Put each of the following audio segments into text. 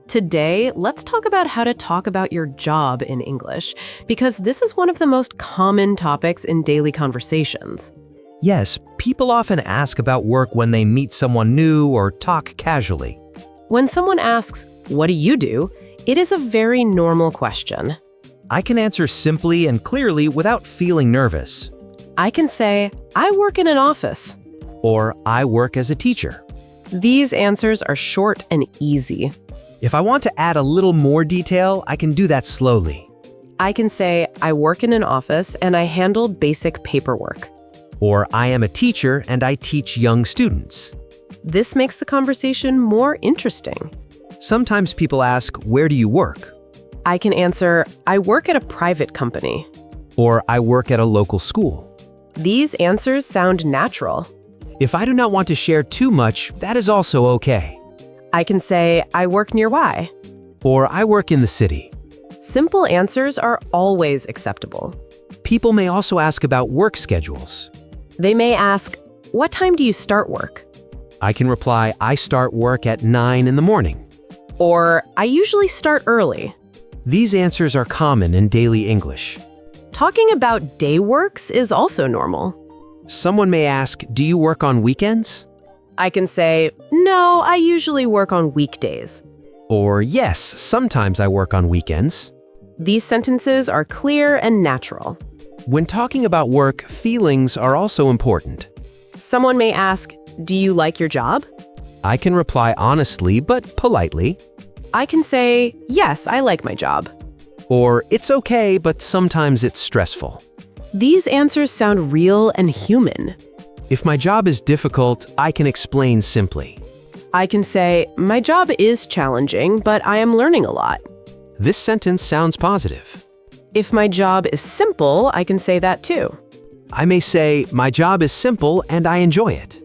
Today, let's talk about how to talk about your job in English, because this is one of the most common topics in daily conversations. Yes, people often ask about work when they meet someone new or talk casually. When someone asks, "What do you do?" it is a very normal question. I can answer simply and clearly without feeling nervous. I can say, "I work in an office." Or, I work as a teacher. These answers are short and easy. If I want to add a little more detail, I can do that slowly. I can say, "I work in an office and I handle basic paperwork." Or, I am a teacher and I teach young students. This makes the conversation more interesting. Sometimes people ask, where do you work? I can answer, "I work at a private company." Or, I work at a local school. These answers sound natural. If I do not want to share too much, that is also okay. I can say, "I work nearby." Or, I work in the city. Simple answers are always acceptable. People may also ask about work schedules. They may ask, "What time do you start work?" I can reply, I start work at 9 in the morning. Or, "I usually start early." These answers are common in daily English. Talking about day works is also normal. Someone may ask, do you work on weekends? I can say, "No, I usually work on weekdays." Or, yes, sometimes I work on weekends. These sentences are clear and natural. When talking about work, feelings are also important. Someone may ask, "Do you like your job?" I can reply honestly but politely. I can say, "Yes, I like my job." Or, it's okay, but sometimes it's stressful. These answers sound real and human. If my job is difficult, I can explain simply. I can say, "My job is challenging, but I am learning a lot." This sentence sounds positive. If my job is simple, I can say that too. I may say, my job is simple and I enjoy it.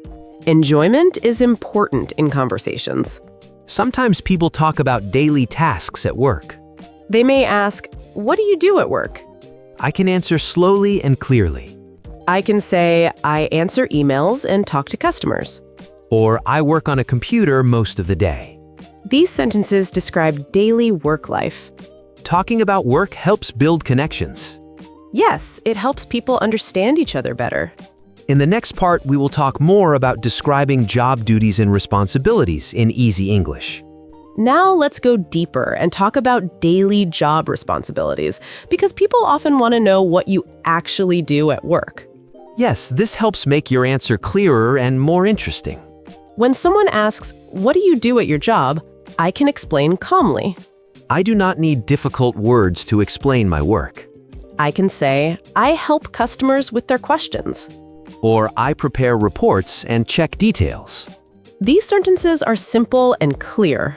Enjoyment is important in conversations. Sometimes people talk about daily tasks at work. They may ask, "What do you do at work?" I can answer slowly and clearly. I can say, "I answer emails and talk to customers." Or, I work on a computer most of the day. These sentences describe daily work life. Talking about work helps build connections. Yes, it helps people understand each other better. In the next part, we will talk more about describing job duties and responsibilities in easy English. Now let's go deeper and talk about daily job responsibilities, because people often want to know what you actually do at work. Yes, this helps make your answer clearer and more interesting. When someone asks, "What do you do at your job?" I can explain calmly. I do not need difficult words to explain my work. I can say, "I help customers with their questions." Or, I prepare reports and check details. These sentences are simple and clear.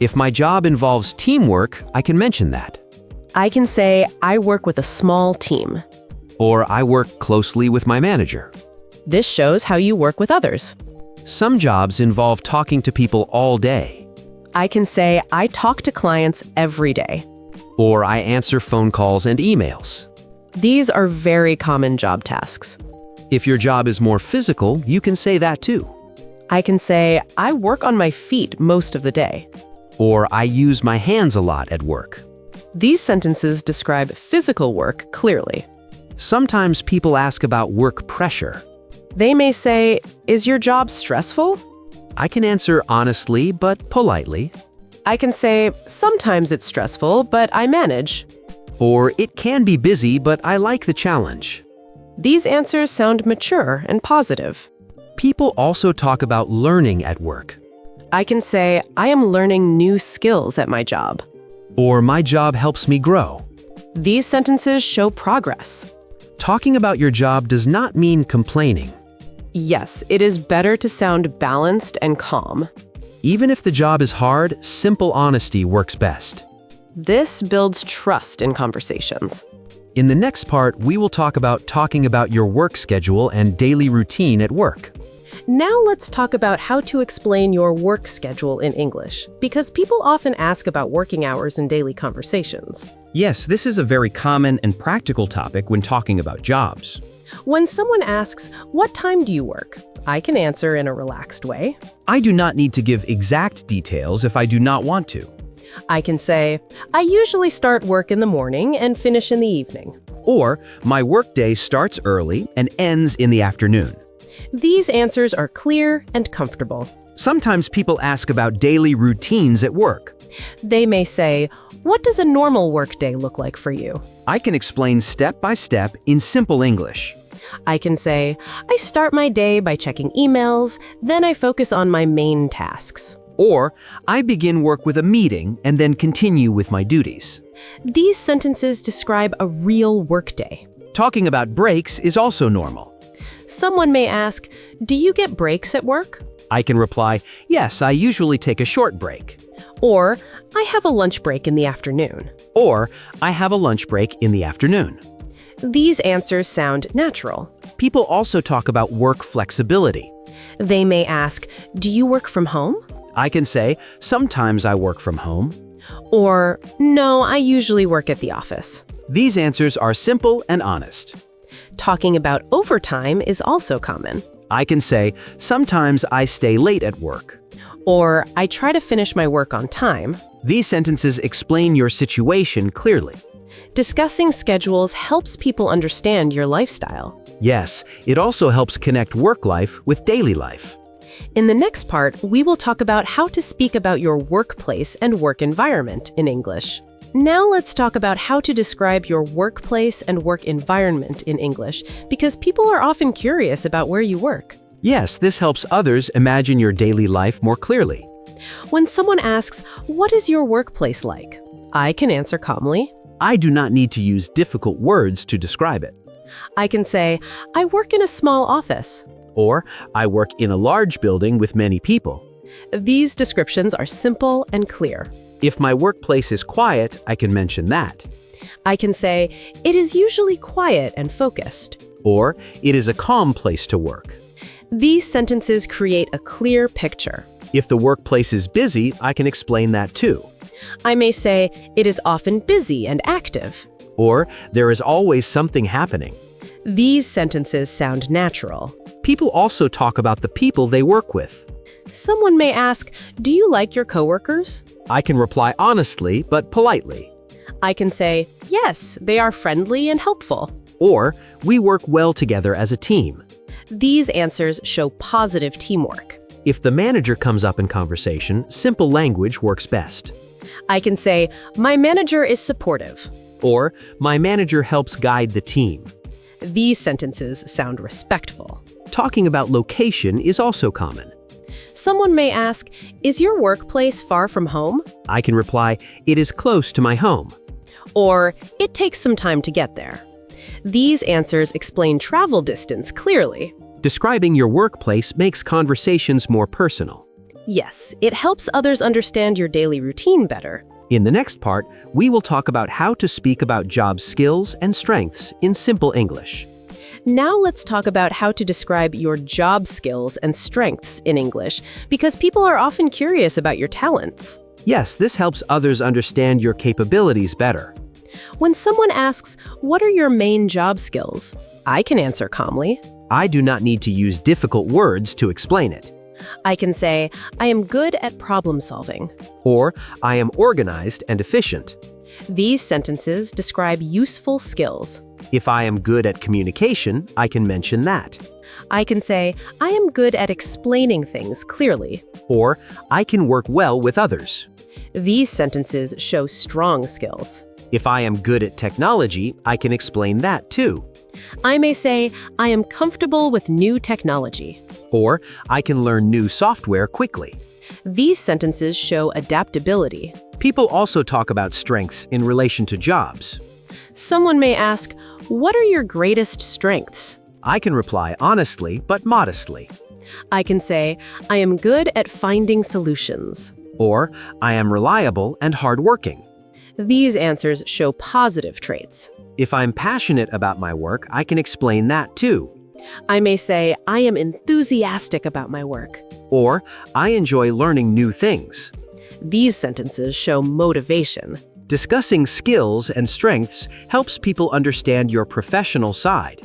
If my job involves teamwork, I can mention that. I can say, "I work with a small team." Or, I work closely with my manager. This shows how you work with others. Some jobs involve talking to people all day. I can say, "I talk to clients every day." Or, I answer phone calls and emails. These are very common job tasks. If your job is more physical, you can say that too. I can say, "I work on my feet most of the day." Or, I use my hands a lot at work. These sentences describe physical work clearly. Sometimes people ask about work pressure. They may say, "Is your job stressful?" I can answer honestly but politely. I can say, "Sometimes it's stressful, but I manage." Or, it can be busy, but I like the challenge. These answers sound mature and positive. People also talk about learning at work. I can say, "I am learning new skills at my job." Or, my job helps me grow. These sentences show progress. Talking about your job does not mean complaining. Yes, it is better to sound balanced and calm. Even if the job is hard, simple honesty works best. This builds trust in conversations. In the next part, we will talk about talking about your work schedule and daily routine at work. Now let's talk about how to explain your work schedule in English, because people often ask about working hours in daily conversations. Yes, this is a very common and practical topic when talking about jobs. When someone asks, "What time do you work?" I can answer in a relaxed way. I do not need to give exact details if I do not want to. I can say, "I usually start work in the morning and finish in the evening." Or, my workday starts early and ends in the afternoon. These answers are clear and comfortable. Sometimes people ask about daily routines at work. They may say, "What does a normal workday look like for you?" I can explain step by step in simple English. I can say, "I start my day by checking emails, then I focus on my main tasks." Or, I begin work with a meeting and then continue with my duties. These sentences describe a real workday. Talking about breaks is also normal. Someone may ask, "Do you get breaks at work?" I can reply, yes, I usually take a short break. Or, "I have a lunch break in the afternoon." Or, I have a lunch break in the afternoon. These answers sound natural. People also talk about work flexibility. They may ask, "Do you work from home?" I can say, sometimes I work from home. Or, "No, I usually work at the office." These answers are simple and honest. Talking about overtime is also common. I can say, sometimes I stay late at work. Or, "I try to finish my work on time." These sentences explain your situation clearly. Discussing schedules helps people understand your lifestyle. Yes, it also helps connect work life with daily life. In the next part, we will talk about how to speak about your workplace and work environment in English. Now let's talk about how to describe your workplace and work environment in English, because people are often curious about where you work. Yes, this helps others imagine your daily life more clearly. When someone asks, "What is your workplace like?" I can answer calmly. I do not need to use difficult words to describe it. I can say, "I work in a small office." Or, I work in a large building with many people. These descriptions are simple and clear. If my workplace is quiet, I can mention that. I can say, "It is usually quiet and focused." Or, it is a calm place to work. These sentences create a clear picture. If the workplace is busy, I can explain that too. I may say, "It is often busy and active." Or, there is always something happening. These sentences sound natural. People also talk about the people they work with. Someone may ask, "Do you like your coworkers?" I can reply honestly but politely. I can say, "Yes, they are friendly and helpful." Or, we work well together as a team. These answers show positive teamwork. If the manager comes up in conversation, simple language works best. I can say, "My manager is supportive." Or, my manager helps guide the team. These sentences sound respectful. Talking about location is also common. Someone may ask, "Is your workplace far from home?" I can reply, it is close to my home. Or, "It takes some time to get there." These answers explain travel distance clearly. Describing your workplace makes conversations more personal. Yes, it helps others understand your daily routine better. In the next part, we will talk about how to speak about job skills and strengths in simple English. Now let's talk about how to describe your job skills and strengths in English, because people are often curious about your talents. Yes, this helps others understand your capabilities better. When someone asks, "What are your main job skills?" I can answer calmly. I do not need to use difficult words to explain it. I can say, "I am good at problem solving." Or, I am organized and efficient. These sentences describe useful skills. If I am good at communication, I can mention that. I can say, "I am good at explaining things clearly." Or, I can work well with others. These sentences show strong skills. If I am good at technology, I can explain that too. I may say, "I am comfortable with new technology." Or, I can learn new software quickly. These sentences show adaptability. People also talk about strengths in relation to jobs. Someone may ask, "What are your greatest strengths?" I can reply honestly but modestly. I can say, "I am good at finding solutions." Or, I am reliable and hardworking. These answers show positive traits. If I'm passionate about my work, I can explain that too. I may say, "I am enthusiastic about my work." Or, I enjoy learning new things. These sentences show motivation. Discussing skills and strengths helps people understand your professional side.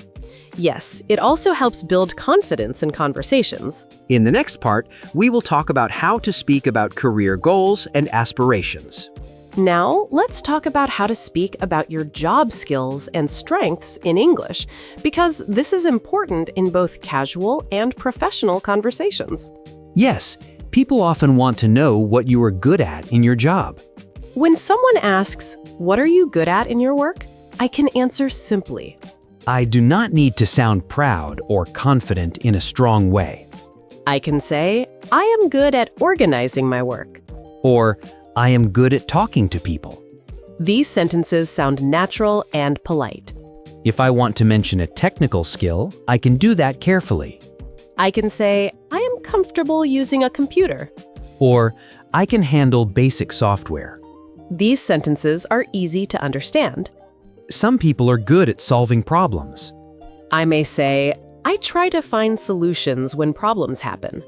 Yes, it also helps build confidence in conversations. In the next part, we will talk about how to speak about career goals and aspirations. Now, let's talk about how to speak about your job skills and strengths in English, because this is important in both casual and professional conversations. Yes, people often want to know what you are good at in your job. When someone asks, "What are you good at in your work?" I can answer simply, I do not need to sound proud or confident in a strong way. I can say, "I am good at organizing my work." Or, I am good at talking to people. These sentences sound natural and polite. If I want to mention a technical skill, I can do that carefully. I can say, "I am comfortable using a computer." Or, I can handle basic software. These sentences are easy to understand. Some people are good at solving problems. I may say, "I try to find solutions when problems happen."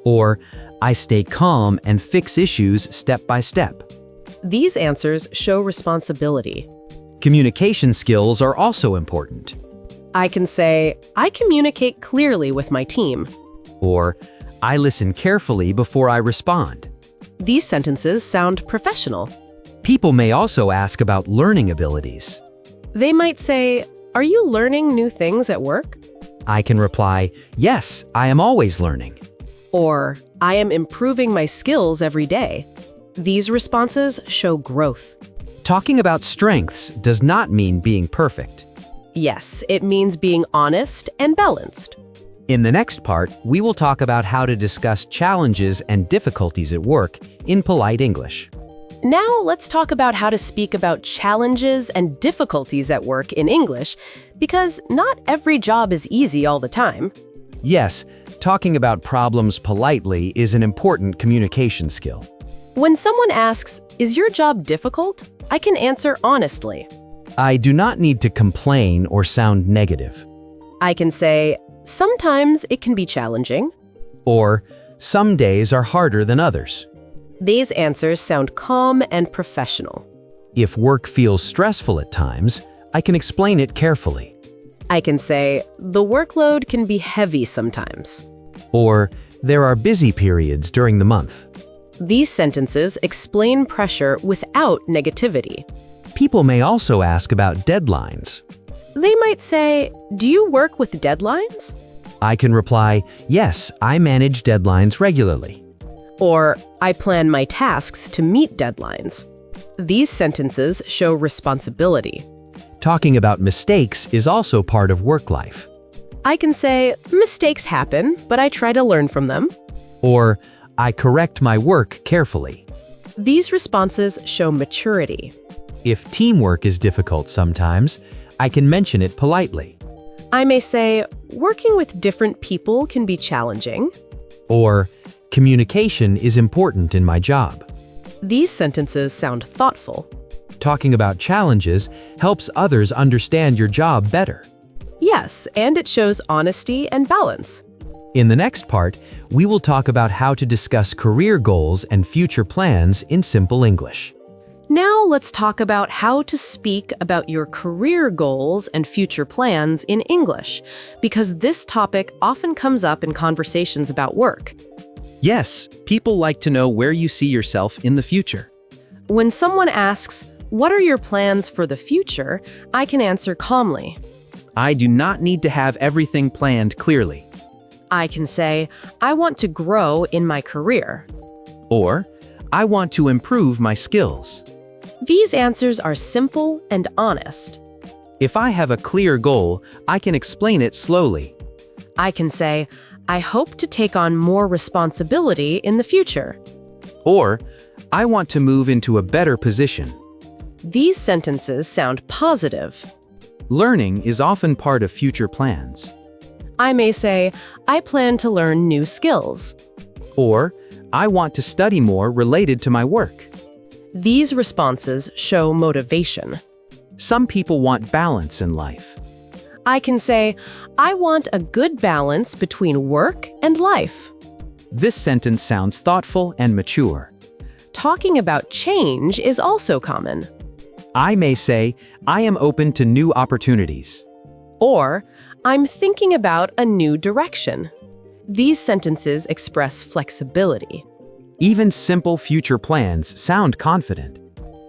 Or, I stay calm and fix issues step by step. These answers show responsibility. Communication skills are also important. I can say, "I communicate clearly with my team." Or, I listen carefully before I respond. These sentences sound professional. People may also ask about learning abilities. They might say, "Are you learning new things at work?" I can reply, yes, I am always learning. Or, "I am improving my skills every day." These responses show growth. Talking about strengths does not mean being perfect. Yes, it means being honest and balanced. In the next part, we will talk about how to discuss challenges and difficulties at work in polite English. Now let's talk about how to speak about challenges and difficulties at work in English, because not every job is easy all the time. Yes, talking about problems politely is an important communication skill. When someone asks, "Is your job difficult?" I can answer honestly. I do not need to complain or sound negative. I can say, "Sometimes it can be challenging." Or, some days are harder than others. These answers sound calm and professional. If work feels stressful at times, I can explain it carefully. I can say, "The workload can be heavy sometimes." Or, there are busy periods during the month. These sentences explain pressure without negativity. People may also ask about deadlines. They might say, "Do you work with deadlines?" I can reply, yes, I manage deadlines regularly. Or, "I plan my tasks to meet deadlines." These sentences show responsibility. Talking about mistakes is also part of work life. I can say, "Mistakes happen, but I try to learn from them." Or, I correct my work carefully. These responses show maturity. If teamwork is difficult sometimes, I can mention it politely. I may say, "Working with different people can be challenging." Or, communication is important in my job. These sentences sound thoughtful. Talking about challenges helps others understand your job better. Yes, and it shows honesty and balance. In the next part, we will talk about how to discuss career goals and future plans in simple English. Now let's talk about how to speak about your career goals and future plans in English, because this topic often comes up in conversations about work. Yes, people like to know where you see yourself in the future. When someone asks, "What are your plans for the future?" I can answer calmly. I do not need to have everything planned clearly. I can say, "I want to grow in my career." Or, I want to improve my skills. These answers are simple and honest. If I have a clear goal, I can explain it slowly. I can say, "I hope to take on more responsibility in the future." Or, I want to move into a better position. These sentences sound positive. Learning is often part of future plans. I may say, "I plan to learn new skills." Or, I want to study more related to my work. These responses show motivation. Some people want balance in life. I can say, "I want a good balance between work and life." This sentence sounds thoughtful and mature. Talking about change is also common. I may say, I am open to new opportunities. Or, I'm thinking about a new direction. These sentences express flexibility. Even simple future plans sound confident.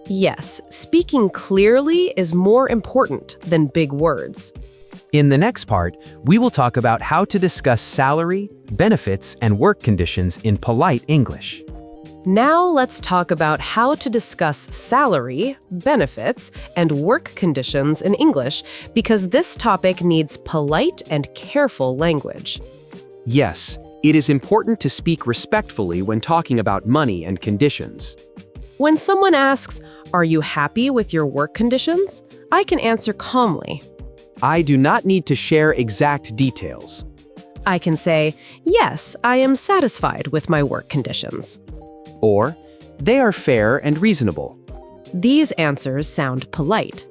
Yes, speaking clearly is more important than big words. In the next part, we will talk about how to discuss salary, benefits, and work conditions in polite English. Now let's talk about how to discuss salary, benefits, and work conditions in English because this topic needs polite and careful language. Yes, it is important to speak respectfully when talking about money and conditions. When someone asks, "Are you happy with your work conditions?" I can answer calmly. I do not need to share exact details. I can say, "Yes, I am satisfied with my work conditions." Or, they are fair and reasonable. These answers sound polite.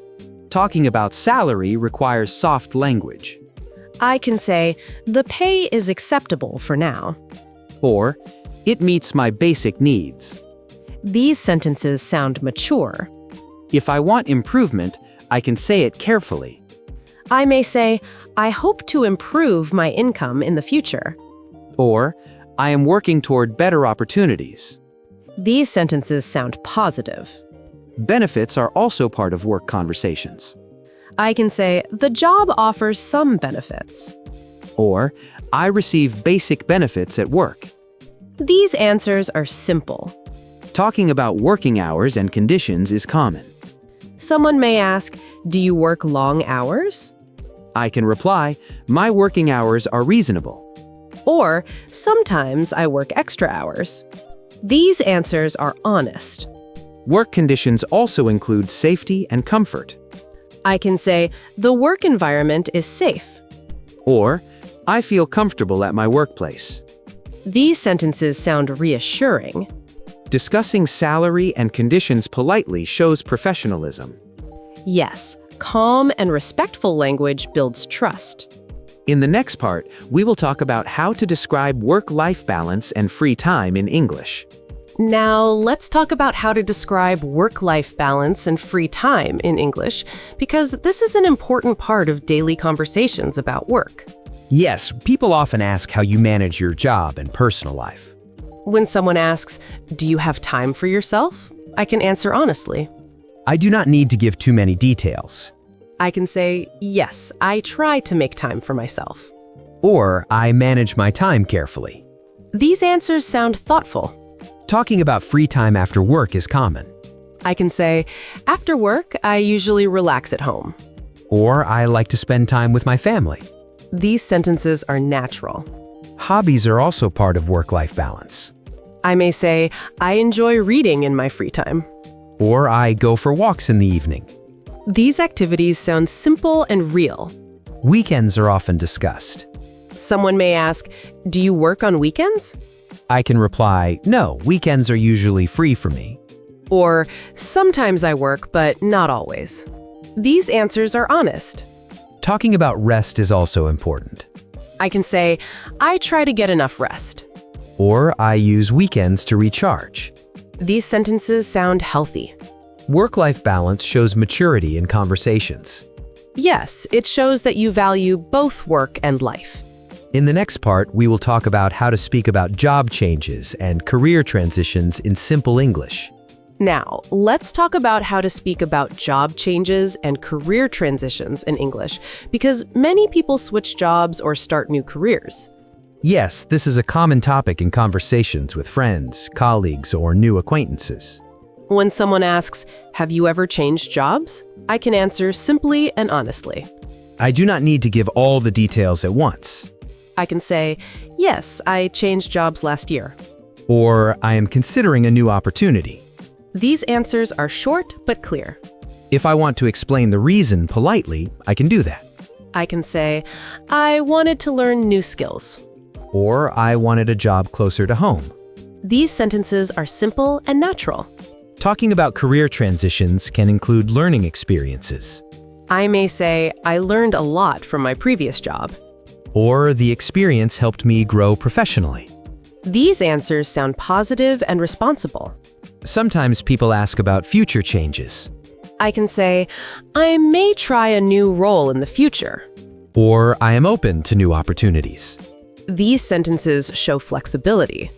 Talking about salary requires soft language. I can say, "The pay is acceptable for now." Or, it meets my basic needs. These sentences sound mature. If I want improvement, I can say it carefully. I may say, "I hope to improve my income in the future." Or, I am working toward better opportunities. These sentences sound positive. Benefits are also part of work conversations. I can say, "The job offers some benefits." Or, I receive basic benefits at work. These answers are simple. Talking about working hours and conditions is common. Someone may ask, "Do you work long hours?" I can reply, my working hours are reasonable. Or, "Sometimes I work extra hours." These answers are honest. Work conditions also include safety and comfort. I can say, "The work environment is safe." Or, I feel comfortable at my workplace. These sentences sound reassuring. Discussing salary and conditions politely shows professionalism. Yes, calm and respectful language builds trust. In the next part, we will talk about how to describe work-life balance and free time in English. Now, let's talk about how to describe work-life balance and free time in English, because this is an important part of daily conversations about work. Yes, people often ask how you manage your job and personal life. When someone asks, "Do you have time for yourself?" I can answer honestly. I do not need to give too many details. I can say, "Yes, I try to make time for myself." Or, I manage my time carefully. These answers sound thoughtful. Talking about free time after work is common. I can say, "After work, I usually relax at home." Or, I like to spend time with my family. These sentences are natural. Hobbies are also part of work-life balance. I may say, "I enjoy reading in my free time." Or, I go for walks in the evening. These activities sound simple and real. Weekends are often discussed. Someone may ask, "Do you work on weekends?" I can reply, no, weekends are usually free for me. Or, "Sometimes I work, but not always." These answers are honest. Talking about rest is also important. I can say, "I try to get enough rest." Or, I use weekends to recharge. These sentences sound healthy. Work-life balance shows maturity in conversations. Yes, it shows that you value both work and life. In the next part, we will talk about how to speak about job changes and career transitions in simple English. Now, let's talk about how to speak about job changes and career transitions in English, because many people switch jobs or start new careers. Yes, this is a common topic in conversations with friends, colleagues, or new acquaintances. When someone asks, "Have you ever changed jobs?" I can answer simply and honestly. I do not need to give all the details at once. I can say, "Yes, I changed jobs last year." Or, I am considering a new opportunity. These answers are short but clear. If I want to explain the reason politely, I can do that. I can say, "I wanted to learn new skills." Or, I wanted a job closer to home. These sentences are simple and natural. Talking about career transitions can include learning experiences. I may say, "I learned a lot from my previous job." Or, the experience helped me grow professionally. These answers sound positive and responsible. Sometimes people ask about future changes. I can say, "I may try a new role in the future." Or I am open to new opportunities. These sentences show flexibility.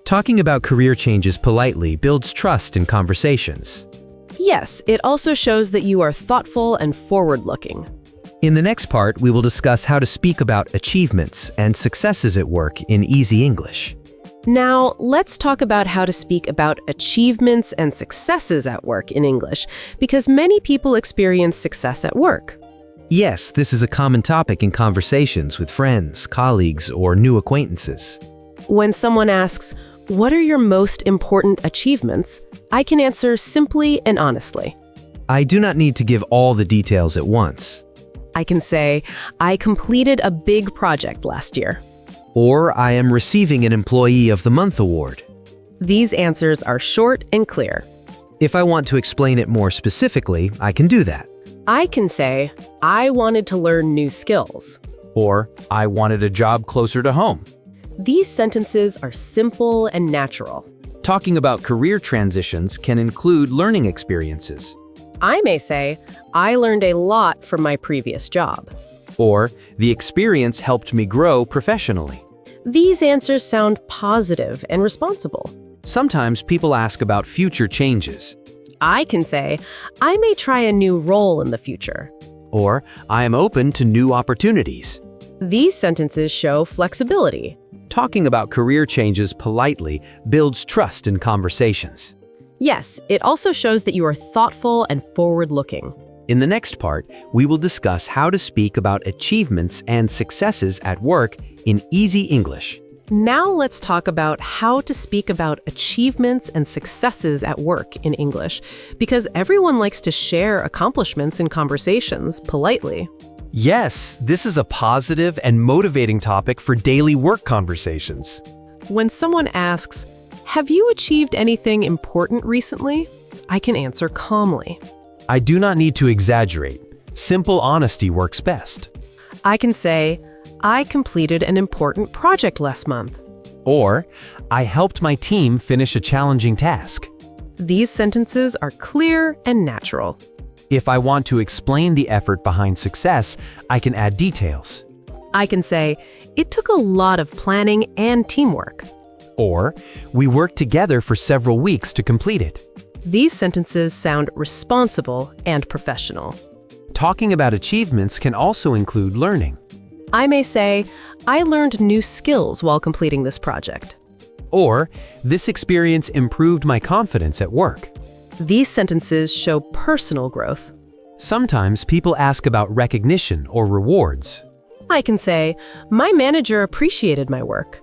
Talking about career changes politely builds trust in conversations. Yes, it also shows that you are thoughtful and forward-looking. In the next part, we will discuss how to speak about achievements and successes at work in easy English. Now, let's talk about how to speak about achievements and successes at work in English, because many people experience success at work. Yes, this is a common topic in conversations with friends, colleagues, or new acquaintances. When someone asks, "What are your most important achievements?" I can answer simply and honestly. I do not need to give all the details at once. I can say, "I completed a big project last year." Or I am receiving an Employee of the Month award. These answers are short and clear. If I want to explain it more specifically, I can do that. I can say, "I wanted to learn new skills." Or I wanted a job closer to home. These sentences are simple and natural. Talking about career transitions can include learning experiences. I may say, "I learned a lot from my previous job." Or the experience helped me grow professionally. These answers sound positive and responsible. Sometimes people ask about future changes. I can say, "I may try a new role in the future." Or I am open to new opportunities. These sentences show flexibility. Talking about career changes politely builds trust in conversations. Yes, it also shows that you are thoughtful and forward-looking. In the next part, we will discuss how to speak about achievements and successes at work in easy English. Now let's talk about how to speak about achievements and successes at work in English, because everyone likes to share accomplishments in conversations politely. Yes, this is a positive and motivating topic for daily work conversations. When someone asks, "Have you achieved anything important recently?" I can answer calmly. I do not need to exaggerate. Simple honesty works best. I can say, "I completed an important project last month." Or, I helped my team finish a challenging task. These sentences are clear and natural. If I want to explain the effort behind success, I can add details. I can say, "It took a lot of planning and teamwork." Or, we worked together for several weeks to complete it. These sentences sound responsible and professional. Talking about achievements can also include learning. I may say, "I learned new skills while completing this project." Or, this experience improved my confidence at work. These sentences show personal growth. Sometimes people ask about recognition or rewards. I can say, "My manager appreciated my work."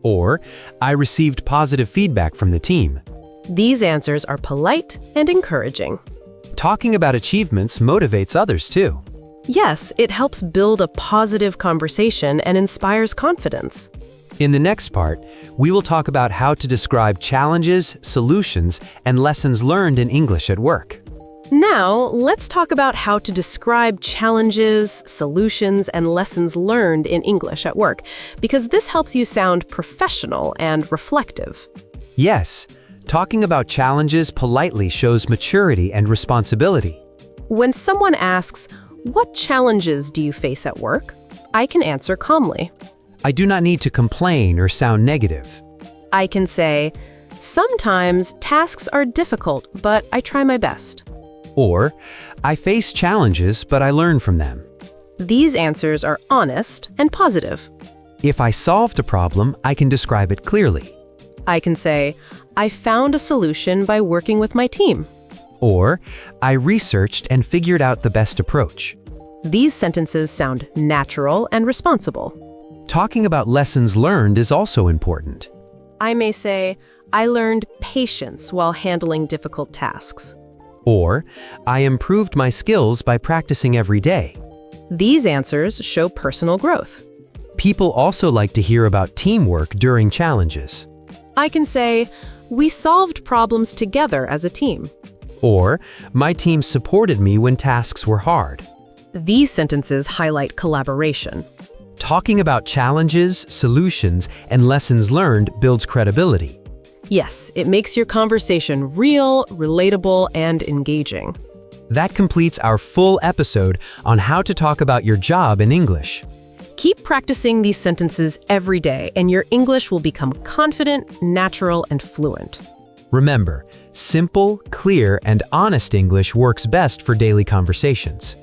Or, I received positive feedback from the team. These answers are polite and encouraging. Talking about achievements motivates others too. Yes, it helps build a positive conversation and inspires confidence. In the next part, we will talk about how to describe challenges, solutions, and lessons learned in English at work. Now, let's talk about how to describe challenges, solutions, and lessons learned in English at work, because this helps you sound professional and reflective. Yes, talking about challenges politely shows maturity and responsibility. When someone asks, "What challenges do you face at work?" I can answer calmly. I do not need to complain or sound negative. I can say, "Sometimes tasks are difficult, but I try my best." Or, I face challenges, but I learn from them. These answers are honest and positive. If I solved a problem, I can describe it clearly. I can say, "I found a solution by working with my team." Or, I researched and figured out the best approach. These sentences sound natural and responsible. Talking about lessons learned is also important. I may say, "I learned patience while handling difficult tasks." Or, I improved my skills by practicing every day. These answers show personal growth. People also like to hear about teamwork during challenges. I can say, "We solved problems together as a team." Or, my team supported me when tasks were hard. These sentences highlight collaboration. Talking about challenges, solutions, and lessons learned builds credibility. Yes, it makes your conversation real, relatable, and engaging. That completes our full episode on how to talk about your job in English. Keep practicing these sentences every day, and your English will become confident, natural, and fluent. Remember, simple, clear, and honest English works best for daily conversations.